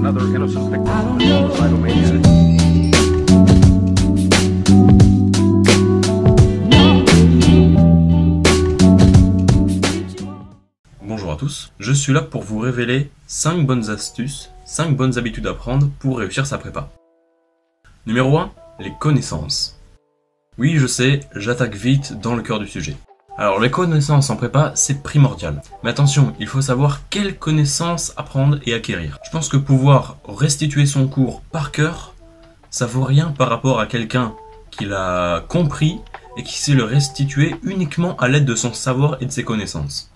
another innocent victim of suicidal maniac. Bonjour à tous, je suis là pour vous révéler 5 bonnes astuces, 5 bonnes habitudes à prendre pour réussir sa prépa. Numéro 1, les connaissances. Oui, je sais, j'attaque vite dans le cœur du sujet. Alors, les connaissances en prépa, c'est primordial. Mais attention, il faut savoir quelles connaissances apprendre et acquérir. Je pense que pouvoir restituer son cours par cœur, ça vaut rien par rapport à quelqu'un qui l'a compris et qui sait le restituer uniquement à l'aide de son savoir et de ses connaissances.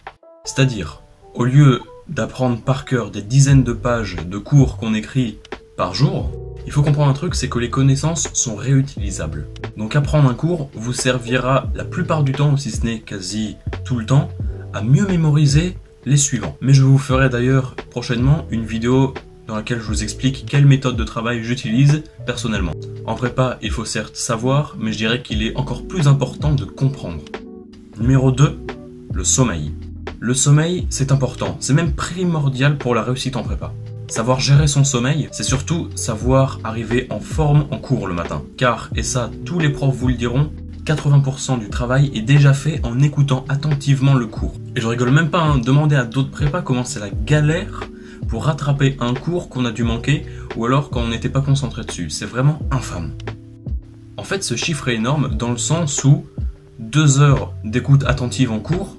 C'est-à-dire, au lieu d'apprendre par cœur des dizaines de pages de cours qu'on écrit par jour, il faut comprendre un truc, c'est que les connaissances sont réutilisables. Donc apprendre un cours vous servira la plupart du temps, si ce n'est quasi tout le temps, à mieux mémoriser les suivants. Mais je vous ferai d'ailleurs prochainement une vidéo dans laquelle je vous explique quelle méthode de travail j'utilise personnellement. En prépa, il faut certes savoir, mais je dirais qu'il est encore plus important de comprendre. Numéro 2, le sommeil. Le sommeil, c'est important, c'est même primordial pour la réussite en prépa. Savoir gérer son sommeil, c'est surtout savoir arriver en forme en cours le matin. Car, et ça tous les profs vous le diront, 80% du travail est déjà fait en écoutant attentivement le cours. Et je rigole même pas, hein, demander à d'autres prépas comment c'est la galère pour rattraper un cours qu'on a dû manquer ou alors quand on n'était pas concentré dessus. C'est vraiment infâme. En fait, ce chiffre est énorme dans le sens où 2 heures d'écoute attentive en cours,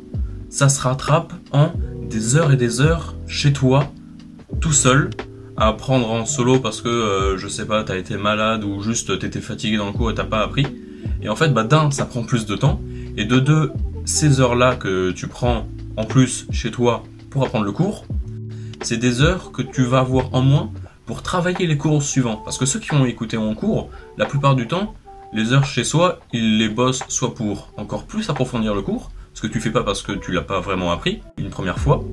ça se rattrape en des heures et des heures chez toi, tout seul, à apprendre en solo parce que, je sais pas, t'as été malade ou juste t'étais fatigué dans le cours et t'as pas appris. Et en fait, d'un, ça prend plus de temps, et de deux, ces heures-là que tu prends en plus chez toi pour apprendre le cours, c'est des heures que tu vas avoir en moins pour travailler les cours suivants. Parce que ceux qui ont écouté en cours, la plupart du temps, les heures chez soi, ils les bossent soit pour encore plus approfondir le cours, ce que tu fais pas parce que tu l'as pas vraiment appris une première fois,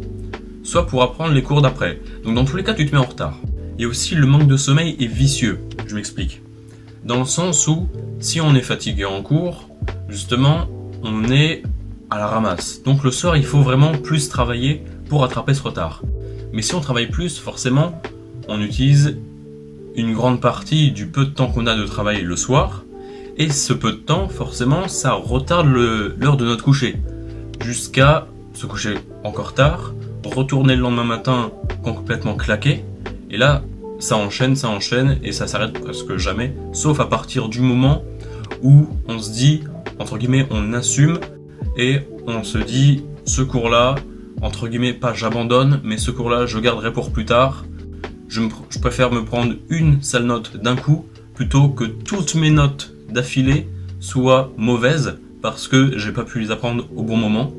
soit pour apprendre les cours d'après. Donc dans tous les cas, tu te mets en retard. Et aussi, le manque de sommeil est vicieux. Je m'explique. Dans le sens où, si on est fatigué en cours, justement, on est à la ramasse. Donc le soir, il faut vraiment plus travailler pour rattraper ce retard. Mais si on travaille plus, forcément, on utilise une grande partie du peu de temps qu'on a de travail le soir. Et ce peu de temps, forcément, ça retarde l'heure de notre coucher. Jusqu'à se coucher encore tard, retourner le lendemain matin complètement claqué, et là ça enchaîne et ça s'arrête presque jamais, sauf à partir du moment où on se dit, entre guillemets, on assume et on se dit, ce cours là, entre guillemets, pas j'abandonne, mais ce cours là je garderai pour plus tard, je préfère me prendre une sale note d'un coup plutôt que toutes mes notes d'affilée soient mauvaises parce que j'ai pas pu les apprendre au bon moment.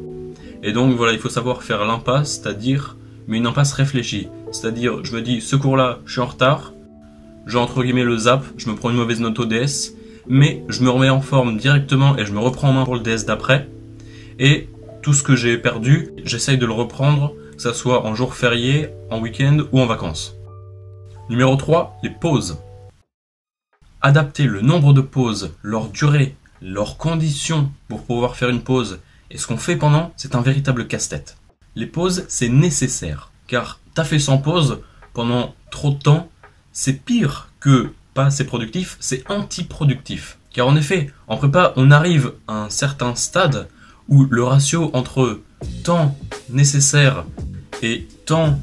Et donc voilà, il faut savoir faire l'impasse, c'est-à-dire, mais une impasse réfléchie. C'est-à-dire, je me dis, ce cours-là, je suis en retard, j'ai entre guillemets le zap, je me prends une mauvaise note au DS, mais je me remets en forme directement et je me reprends en main pour le DS d'après. Et tout ce que j'ai perdu, j'essaye de le reprendre, que ça soit en jour férié, en week-end ou en vacances. Numéro 3, les pauses. Adapter le nombre de pauses, leur durée, leurs conditions pour pouvoir faire une pause, et ce qu'on fait pendant, c'est un véritable casse-tête. Les pauses, c'est nécessaire, car t'as fait sans pause pendant trop de temps, c'est pire que pas assez productif, c'est anti-productif. Car en effet, en prépa, on arrive à un certain stade où le ratio entre temps nécessaire et temps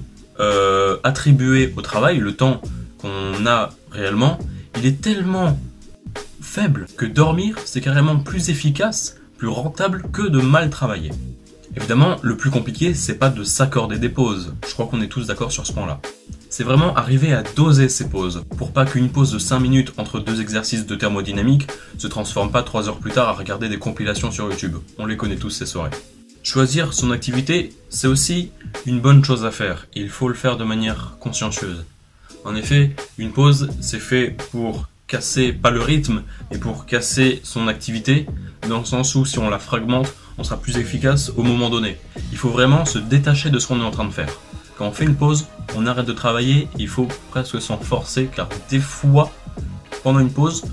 attribué au travail, le temps qu'on a réellement, il est tellement faible que dormir, c'est carrément plus efficace, plus rentable que de mal travailler. Évidemment, le plus compliqué, c'est pas de s'accorder des pauses. Je crois qu'on est tous d'accord sur ce point-là. C'est vraiment arriver à doser ces pauses, pour pas qu'une pause de 5 minutes entre 2 exercices de thermodynamique se transforme pas 3 heures plus tard à regarder des compilations sur YouTube. On les connaît tous ces soirées. Choisir son activité, c'est aussi une bonne chose à faire, et il faut le faire de manière consciencieuse. En effet, une pause, c'est fait pour casser, pas le rythme, mais pour casser son activité, dans le sens où si on la fragmente, on sera plus efficace au moment donné. Il faut vraiment se détacher de ce qu'on est en train de faire. Quand on fait une pause, on arrête de travailler, il faut presque s'en forcer, car des fois, pendant une pause,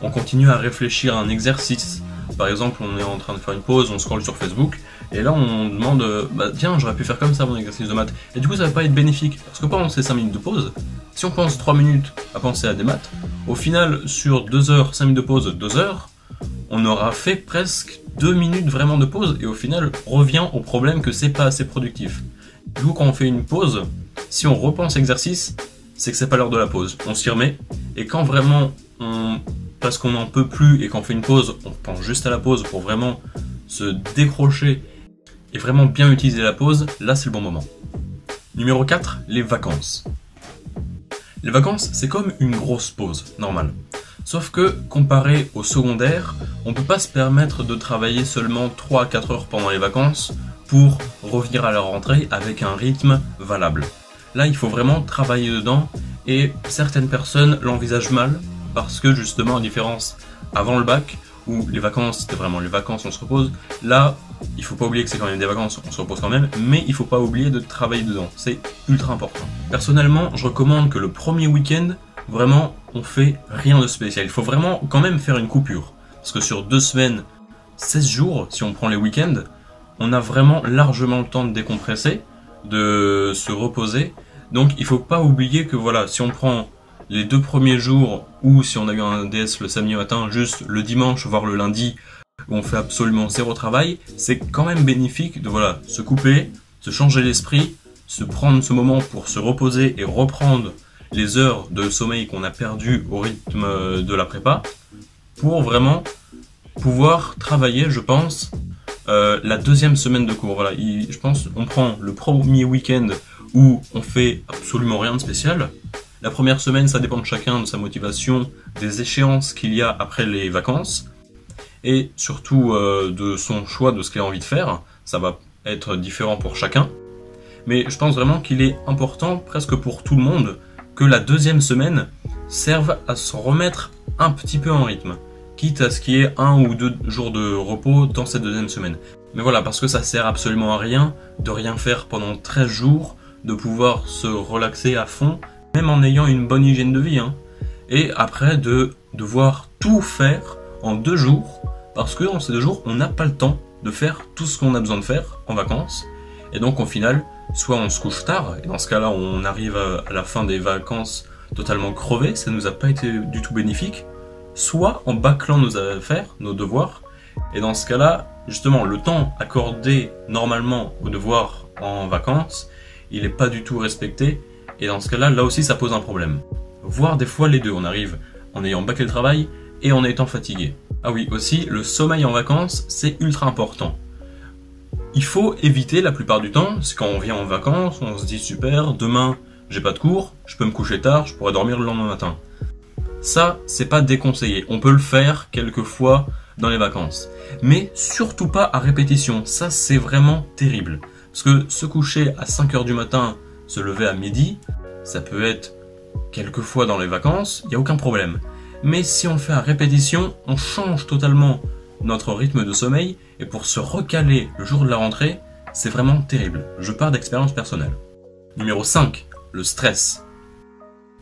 on continue à réfléchir à un exercice. Par exemple, on est en train de faire une pause, on scrolle sur Facebook, et là on demande tiens, j'aurais pu faire comme ça mon exercice de maths. Et du coup, ça va pas être bénéfique, parce que pendant ces 5 minutes de pause, Si on pense 3 minutes à penser à des maths, au final, sur 2 heures, 5 minutes de pause, 2 heures, on aura fait presque 2 minutes vraiment de pause, et au final, on revient au problème que c'est pas assez productif. Du coup, quand on fait une pause, si on repense l'exercice, c'est que c'est pas l'heure de la pause. On s'y remet, et quand vraiment parce qu'on n'en peut plus et qu'on fait une pause, on pense juste à la pause pour vraiment se décrocher et vraiment bien utiliser la pause, là c'est le bon moment. Numéro 4, les vacances. Les vacances, c'est comme une grosse pause, normale. Sauf que, comparé au secondaire, on peut pas se permettre de travailler seulement 3 à 4 heures pendant les vacances pour revenir à la rentrée avec un rythme valable. Là, il faut vraiment travailler dedans, et certaines personnes l'envisagent mal, parce que justement, à différence avant le bac, où les vacances, c'était vraiment les vacances, on se repose, là, il faut pas oublier que c'est quand même des vacances, on se repose quand même, mais il faut pas oublier de travailler dedans, c'est ultra important. Personnellement, je recommande que le premier week-end, vraiment, on fait rien de spécial. Il faut vraiment quand même faire une coupure, parce que sur 2 semaines, 16 jours, si on prend les week-ends, on a vraiment largement le temps de décompresser, de se reposer. Donc il faut pas oublier que voilà, si on prend les 2 premiers jours, ou si on a eu un DS le samedi matin, juste le dimanche, voire le lundi, où on fait absolument 0 travail, c'est quand même bénéfique de voilà, se couper, se changer l'esprit, se prendre ce moment pour se reposer et reprendre les heures de sommeil qu'on a perdu au rythme de la prépa, pour vraiment pouvoir travailler, je pense, la 2e semaine de cours. Voilà, je pense on prend le premier week-end où on fait absolument rien de spécial. La première semaine, ça dépend de chacun, de sa motivation, des échéances qu'il y a après les vacances, et surtout de son choix, de ce qu'il a envie de faire. Ça va être différent pour chacun. Mais je pense vraiment qu'il est important, presque pour tout le monde, que la 2e semaine serve à se remettre un petit peu en rythme, quitte à ce qu'il y ait 1 ou 2 jours de repos dans cette 2e semaine. Mais voilà, parce que ça sert absolument à rien de rien faire pendant 13 jours, de pouvoir se relaxer à fond, même en ayant une bonne hygiène de vie, hein. Et après de devoir tout faire en 2 jours, parce que dans ces 2 jours, on n'a pas le temps de faire tout ce qu'on a besoin de faire en vacances, et donc au final, soit on se couche tard, et dans ce cas-là, on arrive à la fin des vacances totalement crevé, ça nous a pas été du tout bénéfique, soit en bâclant nos affaires, nos devoirs, et dans ce cas-là, justement, le temps accordé normalement aux devoirs en vacances, il n'est pas du tout respecté, et dans ce cas-là, là aussi ça pose un problème. Voire des fois les deux, on arrive en ayant bâclé le travail et en étant fatigué. Ah oui, aussi, le sommeil en vacances, c'est ultra important. Il faut éviter la plupart du temps, c'est quand on vient en vacances, on se dit super, demain j'ai pas de cours, je peux me coucher tard, je pourrais dormir le lendemain matin. Ça, c'est pas déconseillé, on peut le faire quelques fois dans les vacances. Mais surtout pas à répétition, ça c'est vraiment terrible. Parce que se coucher à 5h du matin, se lever à midi, ça peut être quelques fois dans les vacances, il n'y a aucun problème. Mais si on le fait à répétition, on change totalement notre rythme de sommeil, et pour se recaler le jour de la rentrée, c'est vraiment terrible. Je pars d'expérience personnelle. Numéro 5, le stress.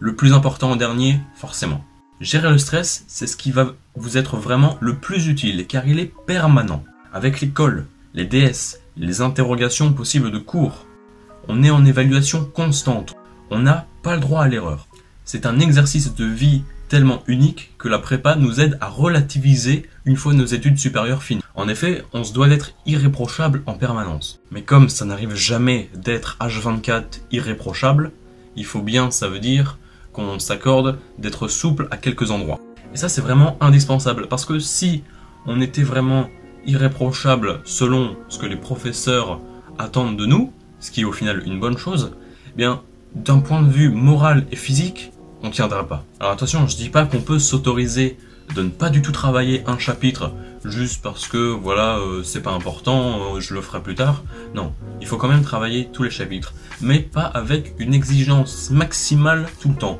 Le plus important en dernier, forcément. Gérer le stress, c'est ce qui va vous être vraiment le plus utile, car il est permanent. Avec l'école, les DS, les interrogations possibles de cours, on est en évaluation constante. On n'a pas le droit à l'erreur. C'est un exercice de vie tellement unique que la prépa nous aide à relativiser une fois nos études supérieures finies. En effet, on se doit d'être irréprochable en permanence. Mais comme ça n'arrive jamais d'être H24 irréprochable, il faut bien, ça veut dire qu'on s'accorde d'être souple à quelques endroits. Et ça c'est vraiment indispensable, parce que si on était vraiment irréprochable selon ce que les professeurs attendent de nous, ce qui est au final une bonne chose, eh bien d'un point de vue moral et physique, on ne tiendra pas. Alors attention, je dis pas qu'on peut s'autoriser de ne pas du tout travailler un chapitre juste parce que voilà, c'est pas important, je le ferai plus tard. Non, il faut quand même travailler tous les chapitres, mais pas avec une exigence maximale tout le temps.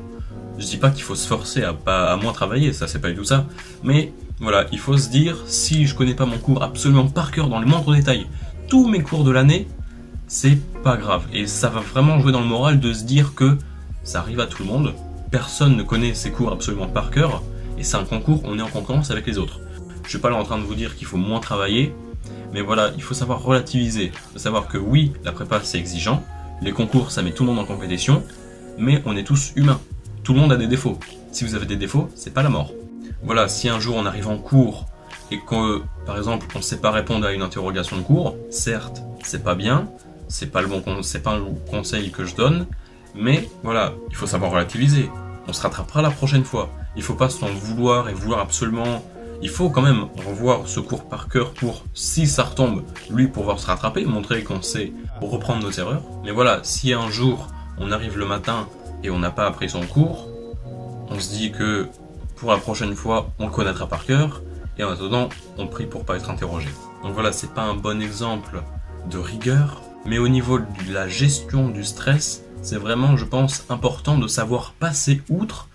Je dis pas qu'il faut se forcer à moins travailler, ça c'est pas du tout ça, mais voilà, il faut se dire, si je connais pas mon cours absolument par cœur dans les moindres détails, tous mes cours de l'année, c'est pas grave, et ça va vraiment jouer dans le moral de se dire que ça arrive à tout le monde, personne ne connaît ses cours absolument par cœur, et c'est un concours, on est en concurrence avec les autres. Je suis pas là en train de vous dire qu'il faut moins travailler, mais voilà, il faut savoir relativiser, savoir que oui, la prépa c'est exigeant, les concours ça met tout le monde en compétition, mais on est tous humains. Tout le monde a des défauts. Si vous avez des défauts, c'est pas la mort. Voilà, si un jour on arrive en cours et que, par exemple, on ne sait pas répondre à une interrogation de cours, certes, c'est pas bien, c'est pas un conseil que je donne, mais voilà, il faut savoir relativiser. On se rattrapera la prochaine fois. Il faut pas s'en vouloir et vouloir absolument. Il faut quand même revoir ce cours par cœur pour, si ça retombe, lui pouvoir se rattraper, montrer qu'on sait reprendre nos erreurs. Mais voilà, si un jour on arrive le matin et on n'a pas appris son cours, on se dit que pour la prochaine fois, on le connaîtra par cœur, et en attendant, on prie pour pas être interrogé. Donc voilà, c'est pas un bon exemple de rigueur, mais au niveau de la gestion du stress, c'est vraiment, je pense, important de savoir passer outre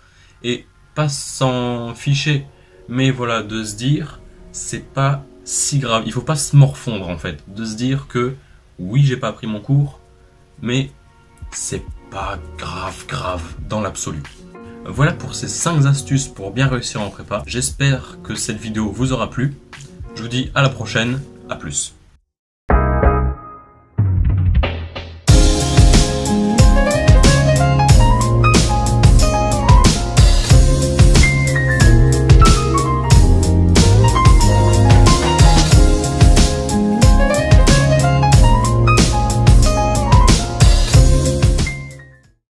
et pas s'en ficher, mais voilà, de se dire, c'est pas si grave, il faut pas se morfondre en fait, de se dire que oui, j'ai pas appris mon cours, mais c'est pas grave dans l'absolu. Voilà pour ces 5 astuces pour bien réussir en prépa. J'espère que cette vidéo vous aura plu. Je vous dis à la prochaine, à plus.